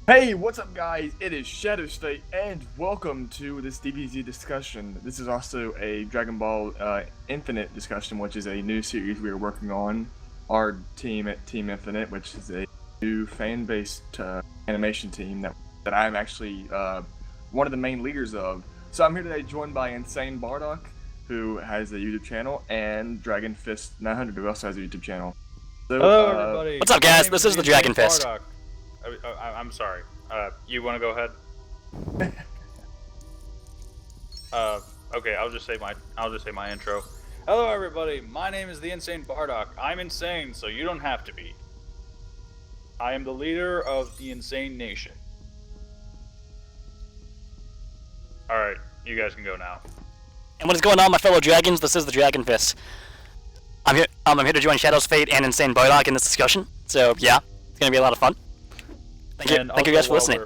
Hey, what's up guys? It is ShadowsFate and welcome to this DBZ discussion. This is also a Dragon Ball Infinite discussion, which is a new series we are working on. Our team at Team Infinite, which is a new fan-based animation team that I'm actually one of the main leaders of. So I'm here today joined by InsaneBardock, who has a YouTube channel, and DF900, who also has a YouTube channel. So, hello everybody. What's up guys? This is the Dragon Fist. I'm sorry. You want to go ahead? Okay. I'll just say my intro. Hello everybody. My name is the InsaneBardock. I'm insane, so you don't have to be. I am the leader of the Insane Nation. All right, you guys can go now. And what is going on, my fellow dragons? This is the Dragon Fist. I'm here to join ShadowsFate and InsaneBardock in this discussion. So yeah, it's gonna be a lot of fun. Thank you guys for listening.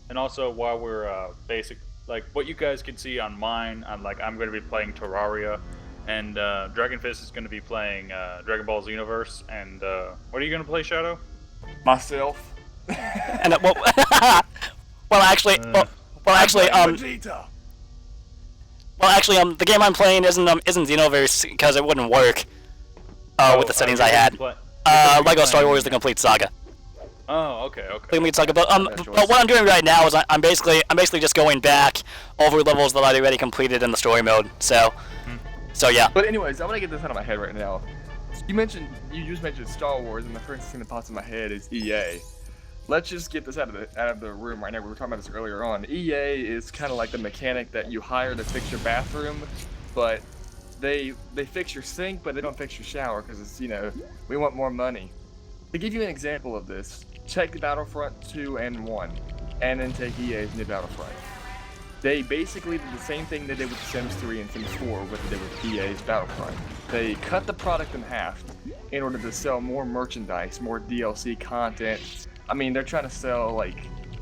And also, while we're like what you guys can see on mine, I'm going to be playing Terraria, and Dragon Fist is going to be playing Dragon Ball Xenoverse. And what are you going to play, Shadow? myself. And Vegeta. The game I'm playing isn't Xenoverse because it wouldn't work with the settings I had. Lego Star Wars: The Complete Saga. Oh, okay. Complete Saga, but what I'm doing right now is I'm basically just going back over levels that I'd already completed in the story mode. So yeah. But anyways, I'm gonna get this out of my head right now. You just mentioned Star Wars, and the first thing that pops in my head is EA. Let's just get this out of the room right now. We were talking about this earlier on. EA is kind of like the mechanic that you hire to fix your bathroom, but they fix your sink, but they don't fix your shower because it's, we want more money. To give you an example of this, check Battlefront 2 and 1, and then take EA's new Battlefront. They basically did the same thing they did with Sims 3 and Sims 4 what they did with EA's Battlefront. They cut the product in half in order to sell more merchandise, more DLC content. I mean, they're trying to sell,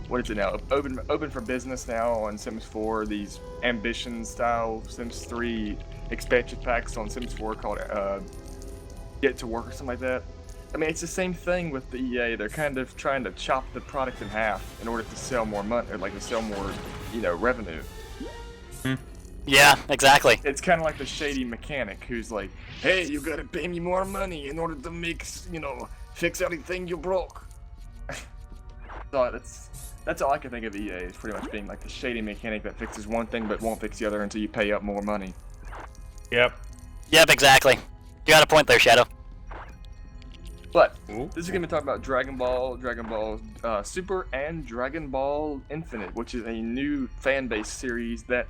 what is it now? Open for business now on Sims 4, these ambition-style Sims 3 expansion packs on Sims 4 called Get to Work or something like that. I mean, it's the same thing with the EA. They're kind of trying to chop the product in half in order to sell more money, or to sell more, revenue. Yeah, exactly. It's kind of like the shady mechanic who's like, hey, you gotta pay me more money in order to make, fix everything you broke. So that's all I can think of EA is pretty much being like the shady mechanic that fixes one thing but won't fix the other until you pay up more money. Yep, exactly. You got a point there, Shadow. But this is going to be talking about Dragon Ball Super, and Dragon Ball Infinite, which is a new fan-based series that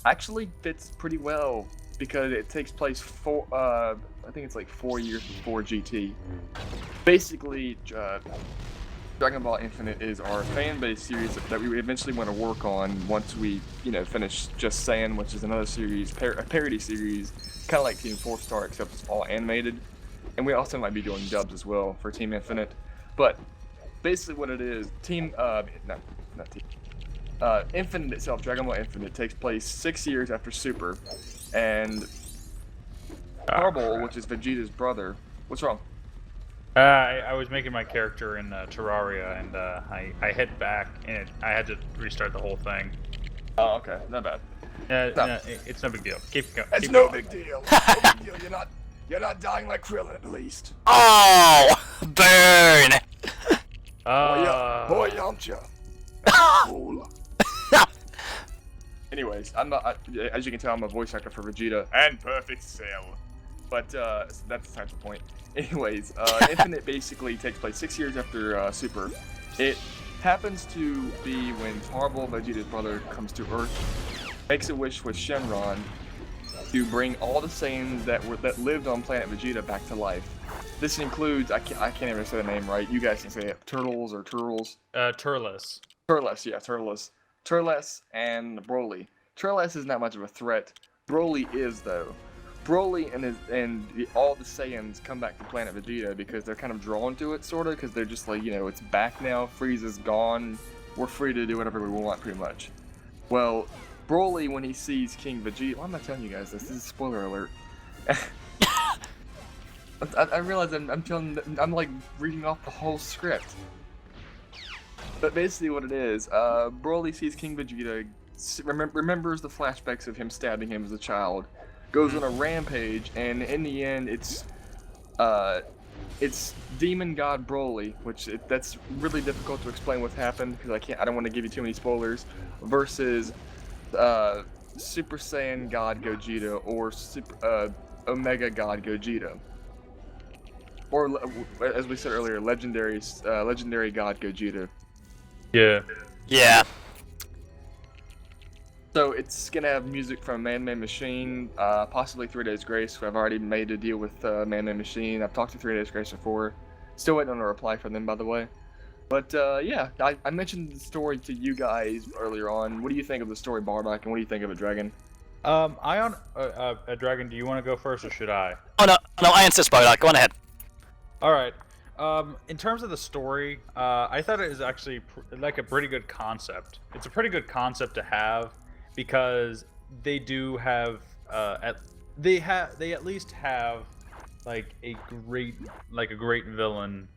actually fits pretty well because it takes place I think it's like 4 years before GT. Basically, Dragon Ball Infinite is our fan-based series that we eventually want to work on once we, finish Just Saiyan, which is another series, a parody series, kind of like Team 4 Star, except it's all animated. And we also might be doing dubs as well for Team Infinite. But basically what it is, Infinite itself, Dragon Ball Infinite, takes place 6 years after Super. And Marble, which is Vegeta's brother, what's wrong? I was making my character in Terraria, and I hit back, and I had to restart the whole thing. Oh, okay, not bad. No, it's no big deal. Keep going. It's no big deal. No big deal. You're not dying like Krillin, at least. Oh, burn! Boy, yamcha. Cool. Anyways, as you can tell, I'm a voice actor for Vegeta and Perfect Cell. But that's besides the point. Anyways, Infinite basically takes place 6 years after Super. It happens to be when Marble, Vegeta's brother, comes to Earth, makes a wish with Shenron to bring all the Saiyans that lived on planet Vegeta back to life. This includes, I can't even say the name right. You guys can say it. Turtles or Turtles? Turles. Turles, yeah, Turles. Turles and Broly. Turles is not much of a threat. Broly is, though. Broly and all the Saiyans come back to planet Vegeta because they're kind of drawn to it, sort of, because they're just like, it's back now, Frieza's gone, we're free to do whatever we want, pretty much. Well, Broly, when he sees King Vegeta, why am I telling you guys this? This is a spoiler alert. I realize I'm like reading off the whole script. But basically, what it is, Broly sees King Vegeta, remembers the flashbacks of him stabbing him as a child, goes on a rampage, and in the end, it's Demon God Broly, that's really difficult to explain what happened because I don't want to give you too many spoilers. Versus Super Saiyan God Gogeta or Omega God Gogeta, or as we said earlier, legendary God Gogeta. Yeah. Yeah. So it's gonna have music from Man Made Machine, possibly 3 Days Grace. I've already made a deal with Man Made Machine. I've talked to 3 Days Grace before. Still waiting on a reply from them, by the way. But yeah, I mentioned the story to you guys earlier on. What do you think of the story, Bardock, and what do you think of it, Dragon? Ion, Dragon, do you want to go first or should I? Oh no, I insist, Bardock. Go on ahead. All right. In terms of the story, I thought it was actually like a pretty good concept. It's a pretty good concept to have because they do have they at least have like a great villain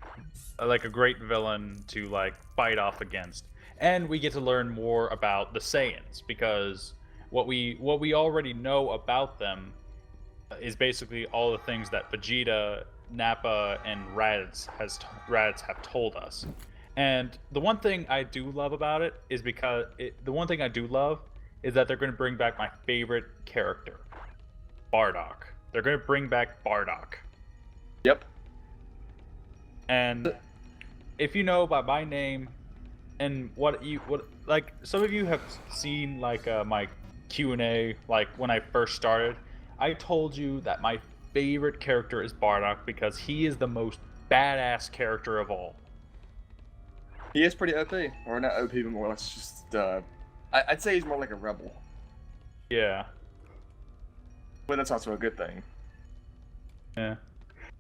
to like fight off against, and we get to learn more about the Saiyans because what we already know about them is basically all the things that Vegeta, Nappa, and Raditz have told us. And the one thing I do love about it is that they're going to bring back my favorite character, Bardock. They're going to bring back Bardock. Yep. And if you know by my name and what like some of you have seen like my Q&A like when I first started, I told you that my favorite character is Bardock because he is the most badass character of all. He is pretty OP, or not OP, but more or less just I'd say he's more like a rebel. Yeah. But that's also a good thing. Yeah.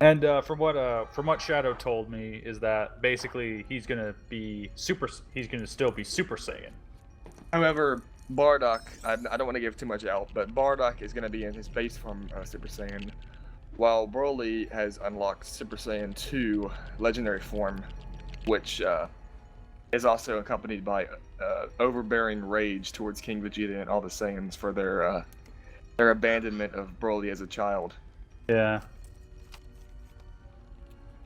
And from what Shadow told me is that basically he's gonna still be Super Saiyan. However, Bardock, I don't want to give too much out, but Bardock is going to be in his base form Super Saiyan, while Broly has unlocked Super Saiyan 2 legendary form, which is also accompanied by overbearing rage towards King Vegeta and all the Saiyans for their abandonment of Broly as a child. Yeah.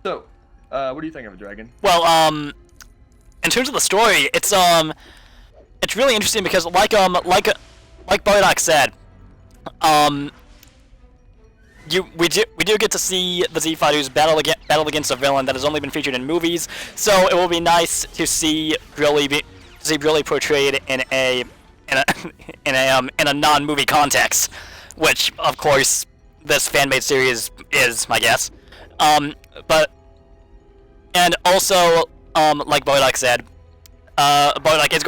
So, what do you think of it, Dragon? Well, in terms of the story, it's really interesting because like Bardock said, we do get to see the Z Fighters battle against a villain that has only been featured in movies. So it will be nice to see Broly portrayed in a non-movie context, which of course this fan-made series is, I guess. But also like Bardock said, Bardock is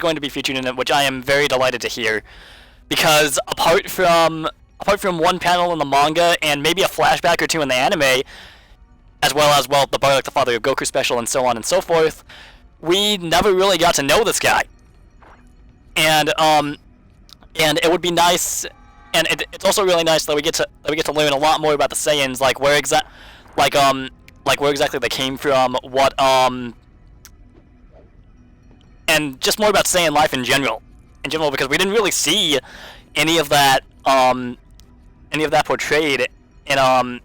going to be featured in it, which I am very delighted to hear, because apart from one panel in the manga and maybe a flashback or two in the anime, as well as the Bardock the Father of Goku special and so on and so forth, we never really got to know this guy. And it would be nice, and it's also really nice that we get to learn a lot more about the Saiyans, like where exactly they came from, and just more about Saiyan life in general, because we didn't really see any of that portrayed in a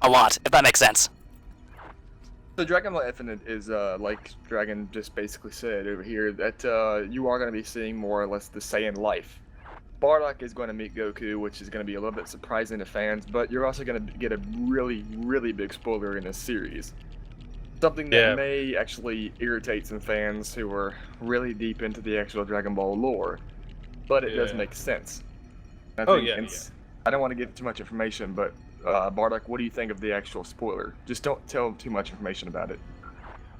lot, if that makes sense. So Dragon Ball Infinite is, like Dragon just basically said over here, that you are going to be seeing more or less the Saiyan life. Bardock is going to meet Goku, which is going to be a little bit surprising to fans, but you're also going to get a really, really big spoiler in this series. Something that may actually irritate some fans who are really deep into the actual Dragon Ball lore, but it does make sense. I don't want to give too much information, but Bardock, what do you think of the actual spoiler? Just don't tell too much information about it.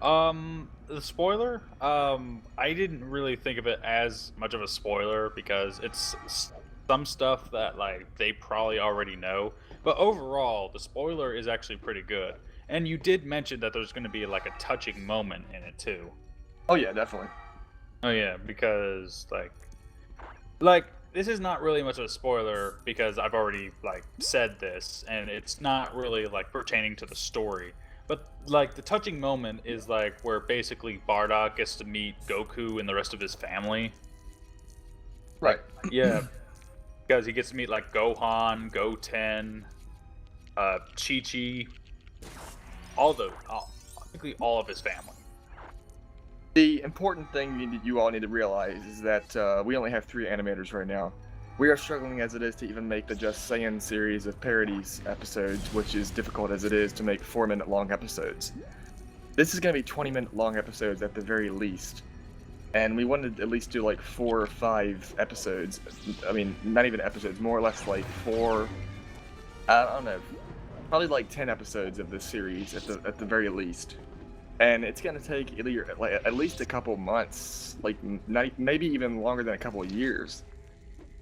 The spoiler, I didn't really think of it as much of a spoiler because it's some stuff that like they probably already know. But overall, the spoiler is actually pretty good. And you did mention that there's going to be like a touching moment in it too. Oh yeah, definitely. Oh yeah, because like this is not really much of a spoiler because I've already like said this, and it's not really like pertaining to the story. But like the touching moment is like where basically Bardock gets to meet Goku and the rest of his family. Right. Yeah, because he gets to meet like Gohan, Goten, Chi-Chi, basically all of his family. The important thing you all need to realize is that we only have 3 animators right now. We are struggling as it is to even make the Just Saiyan series of parodies episodes, which is difficult as it is to make 4-minute long episodes. This is going to be 20-minute long episodes at the very least. And we wanted to at least do like 4 or 5 episodes. I mean, not even episodes, more or less like 4, I don't know, probably like 10 episodes of this series at the very least. And it's going to take at least a couple months, like maybe even longer than a couple of years.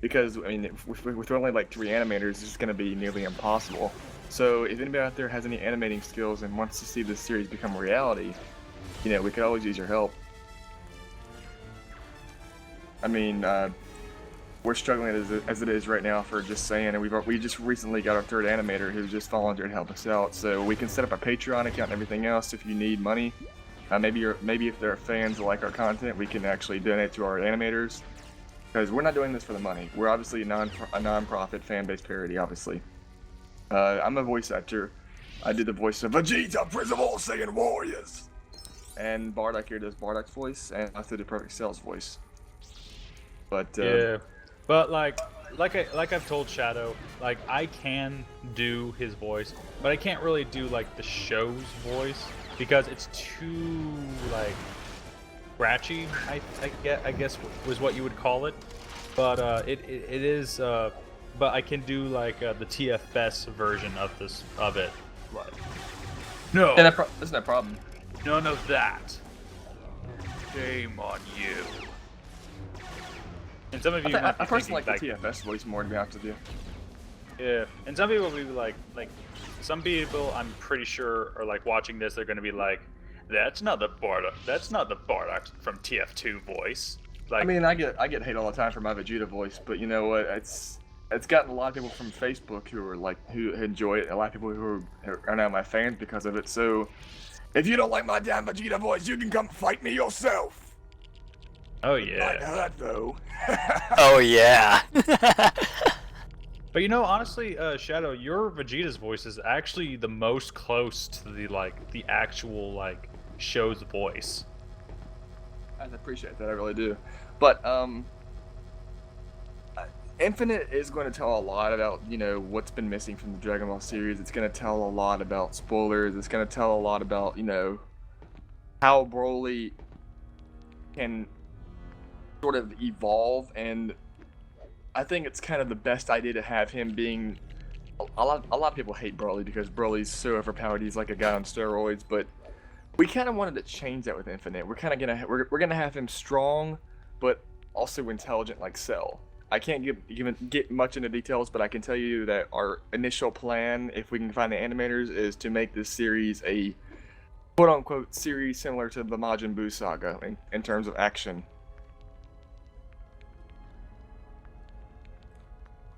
Because, I mean, with only like 3 animators, it's going to be nearly impossible. So if anybody out there has any animating skills and wants to see this series become a reality, you know, we could always use your help. I mean, we're struggling as it is right now for Just Saying, and we just recently got our 3rd animator who just volunteered to help us out. So we can set up a Patreon account and everything else if you need money. Maybe if there are fans who like our content, we can actually donate to our animators. Because we're not doing this for the money. We're obviously a non-profit fan-based parody, obviously. I'm a voice actor. I did the voice of Vegeta, Prince of All Saiyan Warriors! And Bardock here does Bardock's voice, and I did the Perfect Cell's voice. But, yeah. But like I've told Shadow, like I can do his voice, but I can't really do like the show's voice because it's too like scratchy. I guess was what you would call it, but it is. But I can do like the TFS version of it. Like, no, yeah, that's no problem. None of that. Shame on you. And some of you I personally like the TFS voice more, to be honest with you. Yeah, and some people will be like some people I'm pretty sure are like watching this. They're gonna be like, that's not the Bardock from TF2 voice. Like, I mean, I get hate all the time for my Vegeta voice, but you know what? It's gotten a lot of people from Facebook who enjoy it. A lot of people who are now my fans because of it. So, if you don't like my damn Vegeta voice, you can come fight me yourself. oh It might yeah. hurt though. Oh yeah. But you know, honestly, Shadow, your Vegeta's voice is actually the most close to the actual like show's voice. I appreciate that, I really do. But Infinite is going to tell a lot about, you know, what's been missing from the Dragon Ball series. It's going to tell a lot about spoilers. It's going to tell a lot about, you know, how Broly can sort of evolve, and I think it's kind of the best idea to have him being. A lot of people hate Broly because Broly's so overpowered. He's like a guy on steroids, but we kind of wanted to change that with Infinite. We're kind of we're gonna have him strong, but also intelligent like Cell. I can't get much into details, but I can tell you that our initial plan, if we can find the animators, is to make this series a quote-unquote series similar to the Majin Buu saga in terms of action.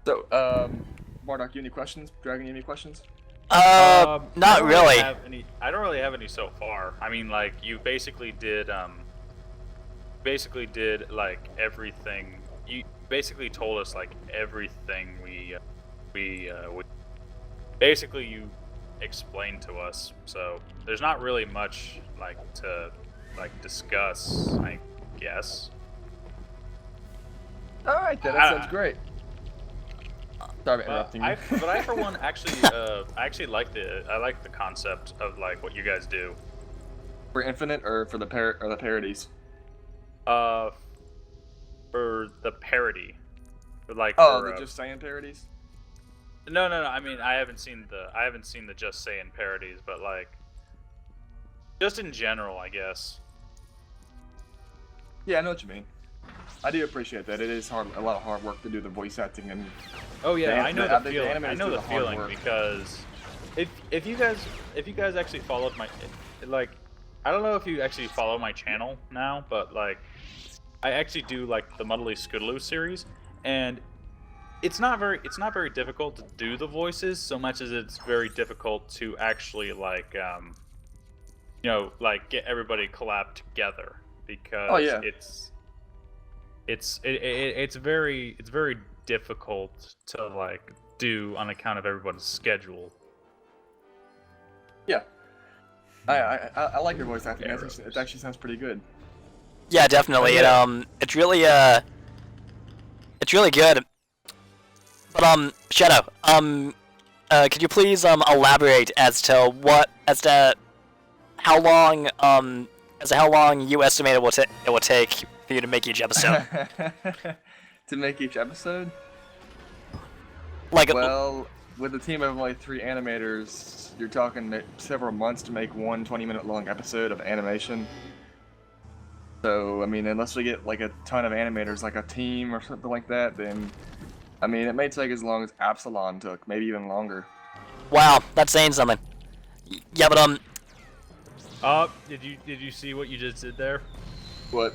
So, Bardock, you any questions? Dragon, you any questions? Not really. I don't really have any so far. I mean, like you basically did like everything. You basically told us like everything we basically you explained to us. So there's not really much like to discuss, I guess. All right, then. That sounds great. Sorry about interrupting you. But I for one actually like the concept of like what you guys do. For Infinite or for the parodies? For the parody. Like the Just Saying parodies? No. I mean, I haven't seen the Just Saying parodies, but like just in general, I guess. Yeah, I know what you mean. I do appreciate that. It is a lot of hard work to do the voice acting and. Oh yeah, I know the feeling. I know the hard feeling work. because if you guys actually followed my like, I don't know if you actually follow my channel now, but like, I actually do like the Muddly Scudaloo series, and it's not very difficult to do the voices so much as it's very difficult to actually like like get everybody collab together because Oh, yeah. it's very difficult to like do on account of everybody's schedule. Yeah. I like your voice acting. It actually sounds pretty good. Yeah, definitely. Yeah. It's really good. But Shadow, could you please elaborate as to how long you estimate it will take for you to make each episode? To make each episode? Like, Well, with a team of only 3 animators, you're talking several months to make one 20-minute long episode of animation. So, I mean, unless we get like a ton of animators, like a team or something like that, then, I mean, it may take as long as Absalon took, maybe even longer. wow, that's saying something. Yeah, but Did you see what you just did there? What?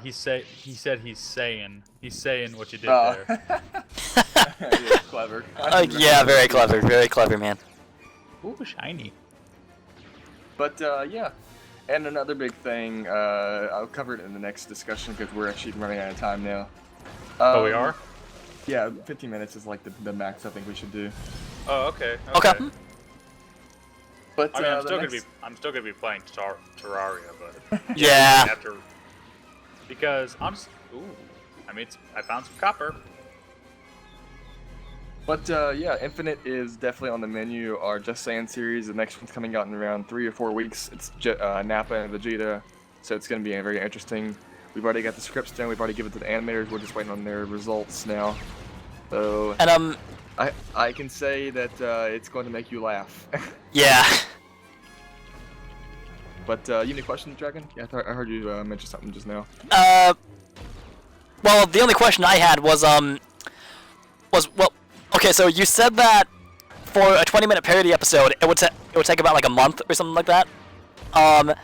He said he's saying what you did Oh. there. Yeah, clever. yeah, very clever, man. Ooh, shiny. But yeah, and another big thing, I'll cover it in the next discussion because we're actually running out of time now. Oh, we are? Yeah, 15 minutes is like the max I think we should do. Oh, okay. Okay. But I mean, I'm still gonna be playing Terraria, but Yeah. after because I found some copper. But yeah, Infinite is definitely on the menu. Our Just Saying series, the next one's coming out in around 3 or 4 weeks. It's Nappa and Vegeta, so it's going to be very interesting. We've already got the scripts done. We've already given it to the animators. We're just waiting on their results now. So And I can say that it's going to make you laugh. yeah. But you have any questions, Dragon? Yeah, I heard you mention something just now. Well, the only question I had was okay, so you said that for a 20-minute parody episode, it would take about like a month or something like that. How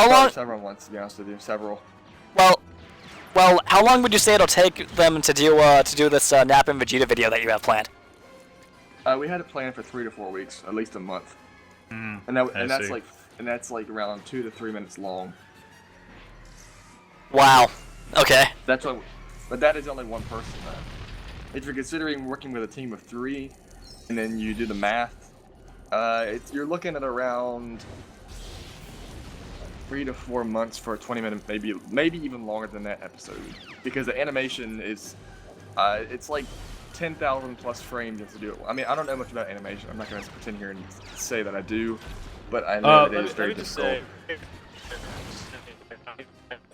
long? Several months, to be honest with you. Several. Well, how long would you say it'll take them to do this Nap and Vegeta video that you have planned? We had it planned for 3 to 4 weeks, at least a month. And that's like around 2 to 3 minutes long. Wow. Okay. But that is only one person though. If you're considering working with a team of 3, and then you do the math, you're looking at around 3 to 4 months for a 20-minute, maybe even longer than that episode, because the animation is, it's like 10,000 plus frames just to do it. I mean, I don't know much about animation. I'm not going to pretend here and say that I do, but I know it is very difficult.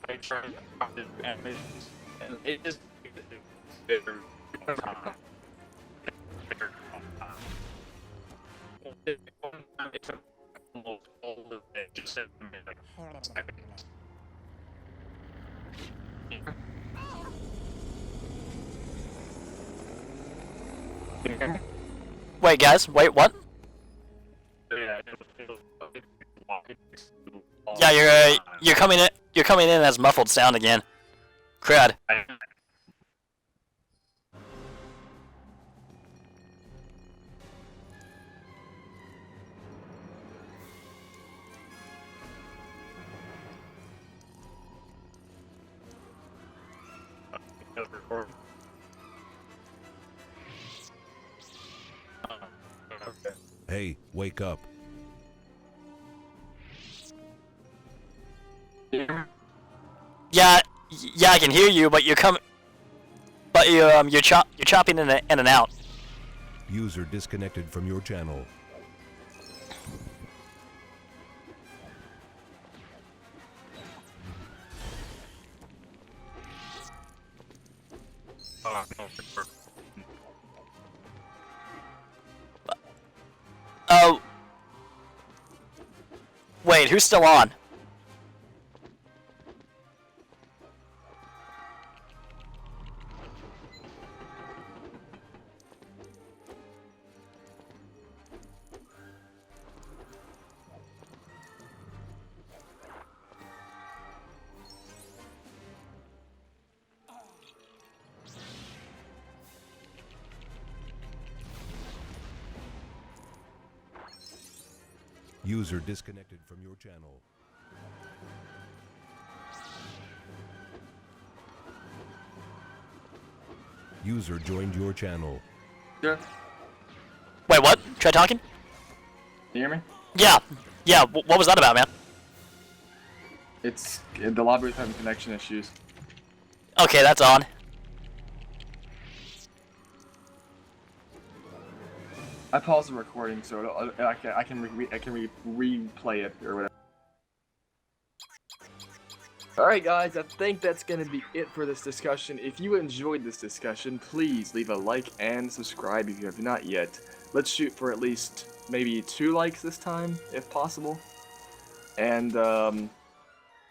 I tried to do animations, and it just it took almost all of it just to make like seconds. Wait, guys. Wait, what? Yeah, you're coming in. You're coming in as muffled sound again. Crud. Hey, wake up. Yeah, I can hear you, but you're chopping in and out. User disconnected from your channel. Oh. Wait, who's still on? User disconnected from your channel. User joined your channel. Sure. Wait, what? Try talking? Can you hear me? Yeah. Yeah, what was that about, man? It's the lobby was having connection issues. Okay, that's on. I paused the recording so I can replay it or whatever. Alright guys, I think that's gonna be it for this discussion. If you enjoyed this discussion, please leave a like and subscribe if you have not yet. Let's shoot for at least maybe 2 likes this time, if possible. And don't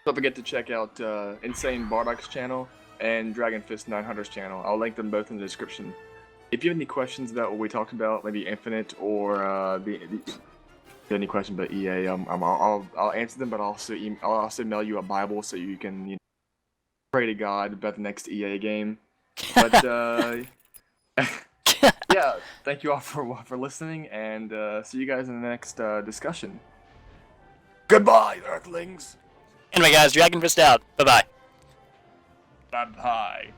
forget to check out InsaneBardock's channel and DragonFist900's channel. I'll link them both in the description. If you have any questions about what we talked about, maybe Infinite or any questions about EA, I'll answer them, but I'll also mail you a Bible so you can pray to God about the next EA game. But yeah, thank you all for listening, and see you guys in the next discussion. Goodbye, Earthlings. Anyway, guys, Dragon Fist out. Bye-bye. Bye bye.